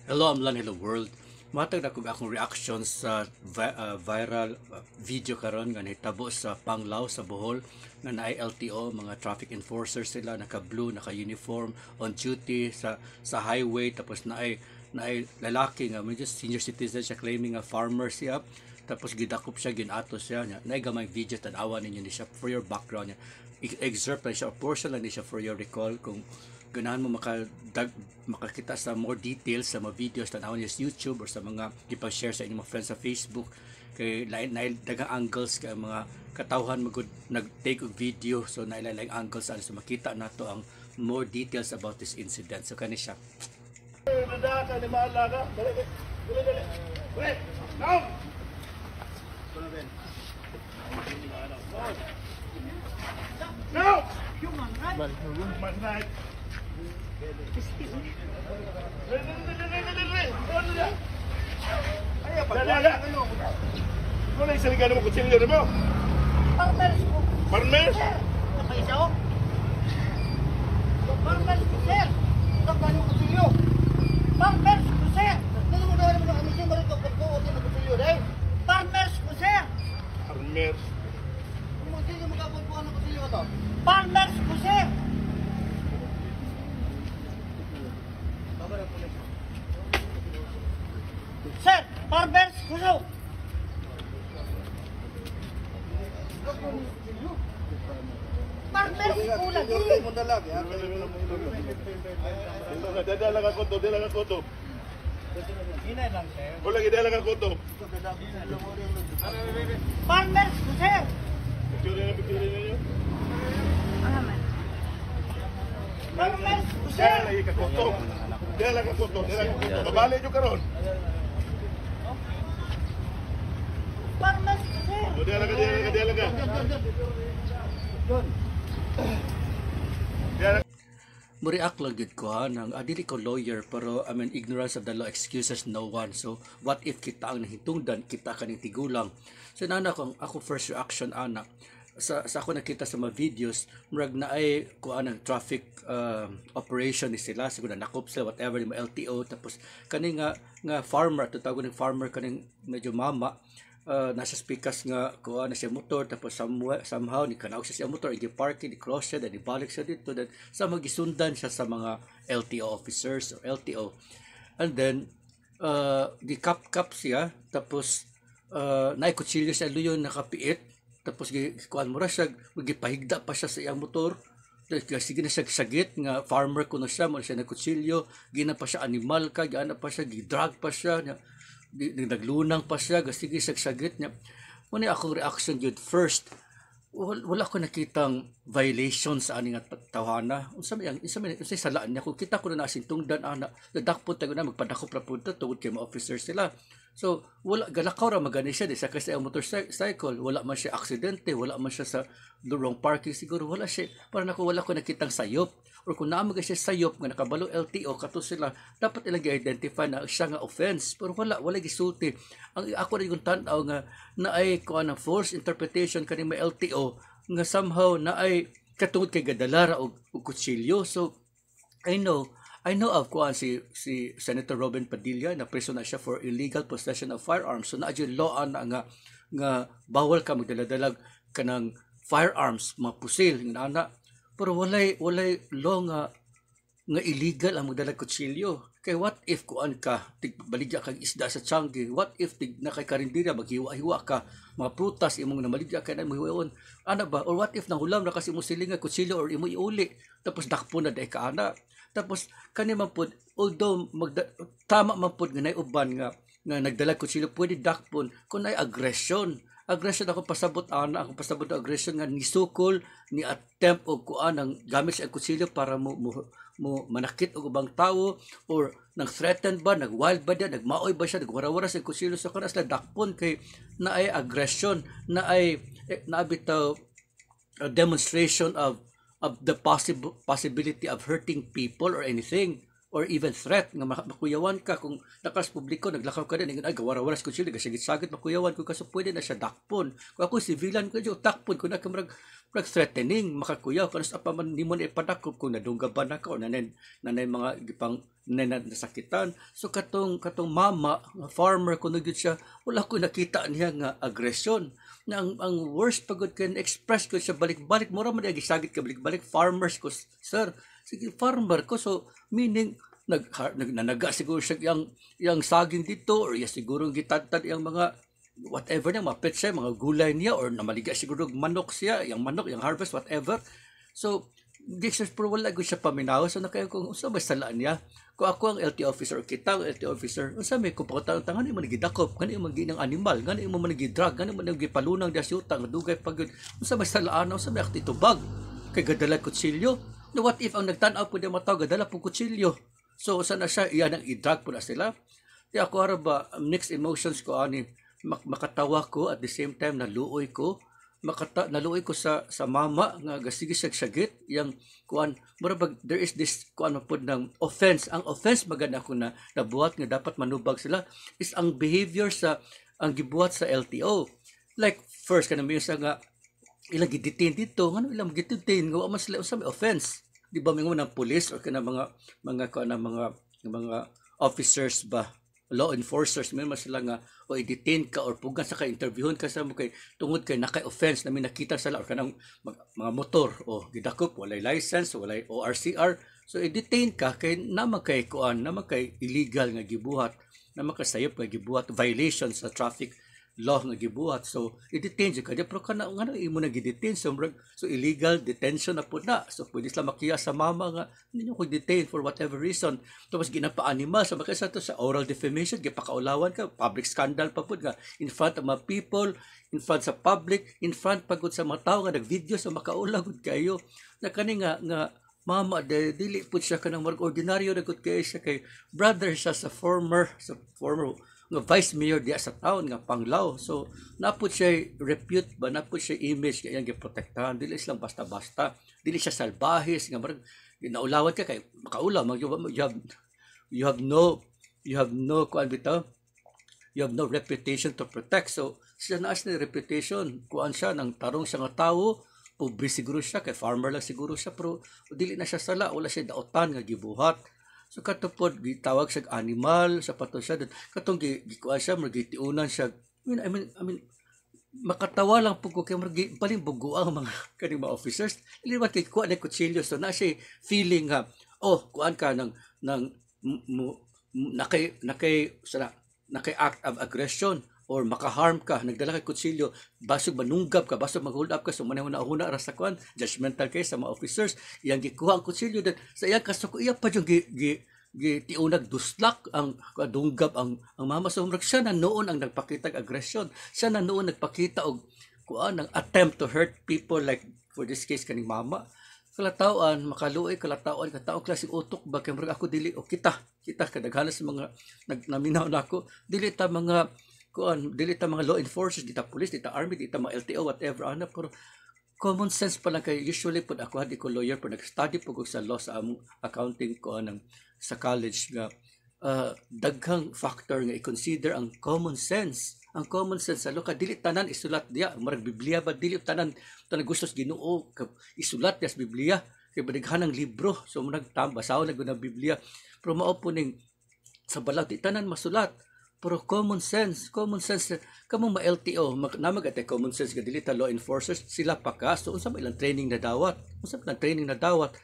Hello, I'm Lan. Hello World. Matag na kung akong reaction sa viral video karon nga nahitabo sa Panglao sa Bohol nga naay LTO, mga traffic enforcers sila, naka-blue, naka-uniform, on duty sa highway, tapos naay lalaki nga medyo senior citizen siya, claiming nga farmer siya, tapos gidakop siya, ginatos siya, naay gamay video, tanawa ninyo ni siya for your background niya. Excerpt lang siya, portion lang ni siya for your recall kung ganahan mo makakita sa more details sa mga videos tanawan niyo sa YouTube or sa mga ipag-share sa inyong mga friends sa Facebook kay lain dagang angles kay mga katawhan magud nag-take og video, so nailaing angles so makita nato ang more details about this incident. So kani siya. Nada ka ni maala ka. Dali. Wait. Now. Now. Man right. Ano yung saligan mo kutsilyo mo? Farmers ko. Farmers? Nakaisa ko. Farmers ko, sir. Kapag yung kutsilyo. Farmers ko, sir. Dito mo daw naman kami siya marito pagkuot yung kutsilyo dahil. Farmers ko, sir. Farmers. Kung kutsilyo magkapagkuhan ng kutsilyo ko to. Farmers ko, sir. Sir, farmers ko, sir. Farmers ko lagi. Dadala ka koto, dala ka koto. Hinay lang, sir. Wala gidala ka koto. Farmers ko, sir. Picture niyo. Farmers ko, sir. Dala ka koto. Dala ka koto, dala ka koto. Babali nyo karon. Farmers ko, sir. Dala ka. Mo-react lang gid ko ha nang dili ko lawyer pero I mean ignorance of the law excuses no one. So what if kita ang nahitungdan, kita kaning tigulang. So nana ako first reaction ana sa ako nakita sa mga videos murag na ay kuan ang traffic operation ni sila siguro nakop sila whatever yung LTO, tapos kani nga farmer tutawag ng farmer kaning medyo mama nasa speakers nga kuha na siya motor, tapos somehow ni kanaog siya motor, i-parking, i-cross siya, then ibalik siya dito, then sa magisundan siya sa mga LTO officers or LTO, and then di kap siya, tapos naikutsilyo siya luyon nakapiit, tapos kuhan mo ra siya, gipahigda pa siya sa iyang motor, sige na siya sagit nga farmer kuno siya, mo siya nagkutsilyo, gina pa siya animal ka, gana pa siya, gidrag pa siya, naglunang pa siya, sige sagit niya. Muna akong reaction yun. First, wala ko nakitang violation sa aning tawhana. Unsa salaan niya, kung kita ko na nasintungdan ana, nadakpon tayo na magpadakop ra punta tungod kay mga officers sila. So wala galakaw ra magani siya di sa kasi ang motorcycle, wala man siya aksidente, wala man siya sa the wrong parking, siguro wala siya, para nako wala ko nakitang sayop, or kung naamag siya sayop nga nakabalo LTO kato sila, dapat ilang i-identify na siya nga offense, pero wala gisulti. Ang ako rin yung tanaw nga na ay kuan ng false interpretation kaning may LTO nga somehow na ay katungod kay gadalara og kutsilyo. So I know of kuan si Senator Robin Padilla na preso na siya for illegal possession of firearms. So naadyo law na nga bawal ka magdala-dalag kanang firearms, mga pusil ana. Pero walay law nga illegal ang magdala kutsilyo. Kay what if kuan ka baligya kag isda sa Changi, what if na kay karindira maghiwa-hiwa ka mga prutas imong namaligya kay na mohiwaon ana ba, or what if nahulam na kasi mo silinga kutsilyo or imo iuli tapos dakpo na day ka ana. Tapos kani man pud, although tama man pud nga nay uban nga nagdala kutsilyo, pwede dakpon kung nay aggression ako pasabot aggression nga nisukol ni attempt og kuan ang gamit sa kutsilyo para mo manakit og ubang tawo, or nang threaten ba, nag wild ba dia, nagmaoy ba siya, nagwarawara sa kutsilyo sa kanas la dakpon kay naay aggression, naabitaw a demonstration of the possibility of hurting people or anything. or even threat nga makuyawan ka kung nakas publiko naglakaw ka din ay gawara-waras ko sila gasagit-sagit makuyawan ko kaso pwede na siya dakpon kung ako civilian ko jo takpon ko na kamrag threatening makakuyaw kanus apa man nimo na ipadakop kung nadunggaban na ka o nanay mga gipang nasakitan so katong mama nga farmer kuno gyud siya wala ko nakita niya nga aggression na ang worst pagod kan express ko siya balik-balik mura man gisagit ka balik-balik farmers ko sir sige farmer ko so meaning nanaga siguro siya yang saging dito or siguro gitadtad yang mga whatever na mapet siya mga gulay niya or namaliga siguro manok siya yung manok yung harvest whatever so gixers pero wala ko siya paminaw so nakayo kung unsa may salaan niya kung ako ang LT officer or kita ang LT officer unsa may kupakota tangan mo nagidakop gani mo ginang animal gani mo manigidrug gani mo nagipalunang dasyuta nga dugay pagud unsa may salaan unsa may aktitubag kay gadala kutsilyo no what if ang nagtan-aw pud mataw gadala pud kutsilyo so sana siya iyan ang i-drug po na sila di ako araba mixed emotions ko ani makatawa ko at the same time naluoy ko sa mama nga gasige sagit yang kuan murag there is this kuan pud ng offense ang offense maganda ko na nabuhat nga dapat manubag sila is ang behavior sa ang gibuhat sa LTO like first kanang sa nga ilang gidetain dito ngano ilang gidetain nga man sila usa may offense di ba mingon ng police or kana mga officers ba law enforcers may mas sila nga o i-detain ka or pugan sa ka-interviewon ka sa mo kay tungod kay nakay-offense namin nakita sila or kanang mga motor o gidakop walay license walay ORCR so i-detain ka kay naman kay kuan naman kay illegal nga gibuhat naman kay sayop nga gibuhat violation sa traffic law nga gibuhat so i-detain ka pero kana ngano imo na gi-detain so illegal detention na pud na so pwede sila makiya sa mama nga ninyo ko detain for whatever reason tapos ginapa-animal so makasa to sa oral defamation gipakaulawan ka public scandal pa pud nga in front of mga people in front sa public in front pagud sa mga tawo nga nagvideo sa makaula gud kayo na kani nga mama dili pud siya kanang ordinaryo na gud kay siya kay brother siya sa former nga vice mayor diya sa town nga Panglao so napud siya repute ba napud siya image kay yang giprotektahan dili lang basta-basta dili siya salbahis nga marag naulawat ka kay makaulaw you have no kuan bitaw you have no reputation to protect so siya naas na reputation kuan siya nang tarong siya nga tawo pobre siguro siya kay farmer lang siguro siya pero dili na siya sala wala siya daotan nga gibuhat so katupod gitawag siya animal sa pato siya katong gikuha siya magitiunan siya I mean makatawa lang pug ko kay paling bugo ang mga kaning mga officers ili ba kay kuha na kutsilyo so na siya feeling nga kuan ka ng nakay act of aggression or makaharm ka nagdala kay kutsilyo basog manunggab ka basog mag-hold up ka so manahuna ra sa kuan judgmental case sa mga officers iyang gikuha ang kutsilyo sa iyang kasuko iya pa yung tiunag duslak ang dunggab ang mama so siya na noon ang nagpakita og aggression siya na noon nagpakita og kuan ang attempt to hurt people like for this case kaning mama kalataon makaluoy kalataon katao klaseng utok ba kay ako dili o kita kadaghanan sa mga naminaw nako dili ta mga law enforcers, dita police, dita army, dita mga LTO, whatever, pero common sense pa lang kay usually po ako, di ko lawyer, pero nag-study po ko sa law sa among accounting ko sa college nga daghang factor nga i-consider ang common sense. Ang common sense sa law, dili tanan isulat diya, marag Biblia ba, dili tanan gustos Ginoo, isulat diya sa Biblia, kay badighanang libro, so basahon na ng Biblia, pero mao po ning sa balaw, di tanan masulat, pero common sense kamong ma-LTO namag ate common sense nga dili ta law enforcers sila pa ka so unsa may ilang training na dawat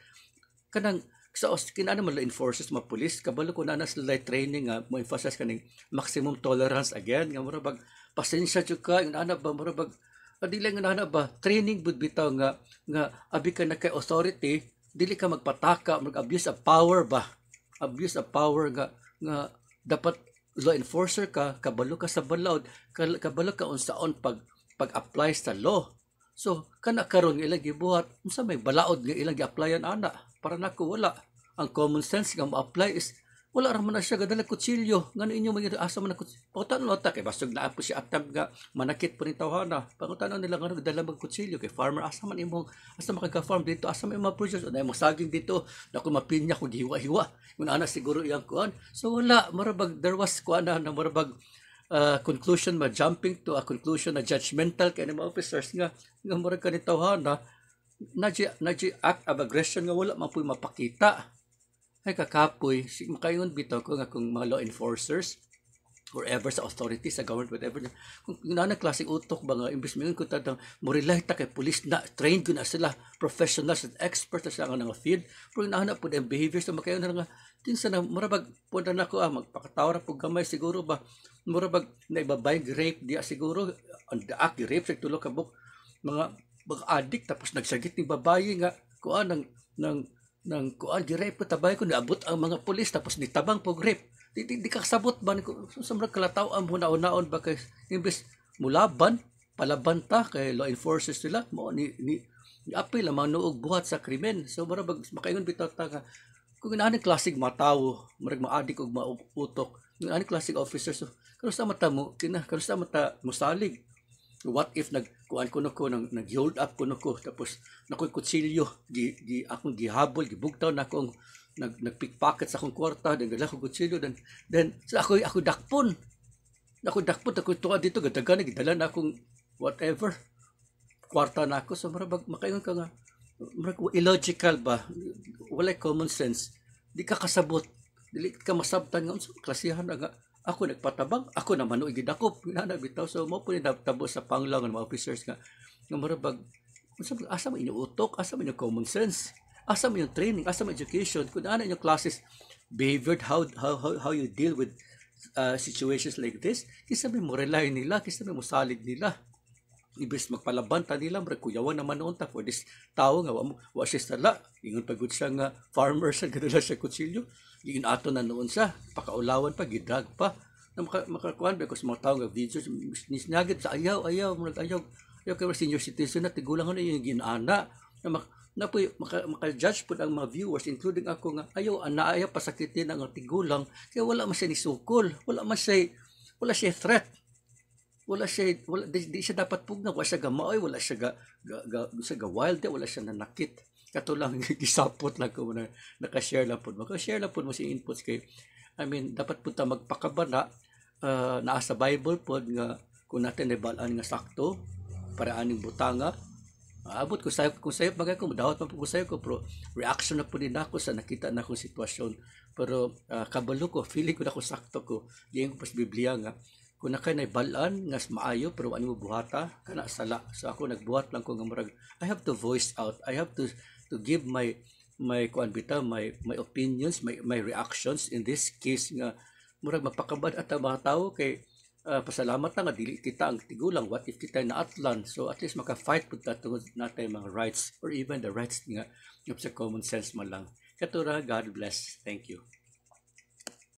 kanang sa kinana man law enforcers mga police kabalo ko na sila training nga mo emphasize kaning maximum tolerance again nga murag pasensya jud ka ana ba murag dili nga ana ba training bud bitaw nga abi ka na kay authority dili ka magpataka mag-abuse of power nga dapat law enforcer ka kabalo ka sa balaod kabalo ka unsaon pag-apply sa law so kana karon ilang gibuhat unsa may balaod nga ilang gi-applyan ana para nako wala ang common sense nga ma-apply is wala ra man na siya gadala kutsilyo ngano inyo mga asa man na kutsilyo pangutanon nota kay basog na po si atab nga manakit po ni tawhana pangutanon nila ngano gadala mag kutsilyo kay farmer asa man imong asa makaga-farm dito asa man imong produce na imong saging dito dako mapinya kung hiwa-hiwa kun ana siguro iyang kuan so wala marabag there was kuan na marabag conclusion jumping to a conclusion na judgmental kay mga officers nga murag kanit tawhana naji act of aggression nga wala man puy mapakita ay kakapoy makaingon bitaw ko nga kung mga law enforcers wherever sa authorities sa government whatever kung na klaseng utok ba nga imbes mingon ko tadang mo rely ta kay police na trained ko na sila professionals and experts sa nga field pero nahanap po ang behaviors sa makayon nga kinsa na murabag po na ko magpakatawra po gamay siguro ba murabag na ibabay rape diya siguro on the act rape sa tulo ka buk mga addict tapos nagsagit ni babae nga kuan ng kuan gi-rape ko tabay ko naabot ang mga pulis tapos nitabang pog rape di ka kasabot ba ko sumrag kalataw ang hunaon ba kay imbes mulaban palaban ta kay law enforcers sila mo ni apil ang manuog buhat sa krimen so marabag makaingon bitaw ta ka kung inaani klaseng matawo murag maadik og mautok inaani klaseng officers so kanusta mata mo kanusta mata musalig what if nagkuan ko nag-hold up ko tapos nakoy kutsilyo di akong gihabol gibugtaw na akong nagpickpocket sa akong kwarta then dala ko kutsilyo then so ako dakpon ako tuwa dito gadagan gidala na akong whatever kwarta na ako so marabag makaingon ka nga marag illogical ba wala common sense di ka kasabot dili ka masabtan nga unsa klasihan nga ako nagpatabang ako naman no gidakop na bitaw so mo po ni tabo sa panglang ng mga officers nga marabag asa man inyo utok asa man yung common sense asa man yung training asa man education kun ano yung classes behavior how you deal with situations like this kisa may mo rely nila kisa may mo salig nila ibis magpalaban ta nila murag kuyawan naman noon ta for this tao nga wa siya sala ingon pagud siya nga farmer sa gadala sa kutsilyo giin ato na noon sa pakaulawan pa gidrag pa na makakuan because mga tao nga videos nisnagit sa ayaw murag ayaw kay senior citizen na tigulang ano yung ginana na po maka-judge po ang mga viewers including ako nga ayaw pasakitin ang tigulang kaya wala man siya nisukol wala siya threat di siya dapat pugna wala siya gamaoy wala siya ga wild wala siya nanakit kato lang gisapot lang ko na naka-share lang po mo si inputs kay I mean dapat po ta magpakabana naa sa Bible po nga kung natin ibalaan nga sakto para aning butanga abot ko sayo kung sayo bagay ko dawat man po ko sayo ko pero reaction na po din ako sa nakita na akong sitwasyon pero kabalo ko feeling ko na ko sakto ko diyan ko pas Biblia nga kung nakay na balaan nga maayo pero ano mo buhata kana sala so ako nagbuhat lang ko nga murag I have to voice out I have to give my kuan bitaw my opinions my reactions in this case nga murag mapakabad at mga tao kay pasalamat na nga dili kita ang tigulang what if kita na atlan so at least maka-fight pud ta tungod natin mga rights or even the rights nga sa common sense man lang katura God bless thank you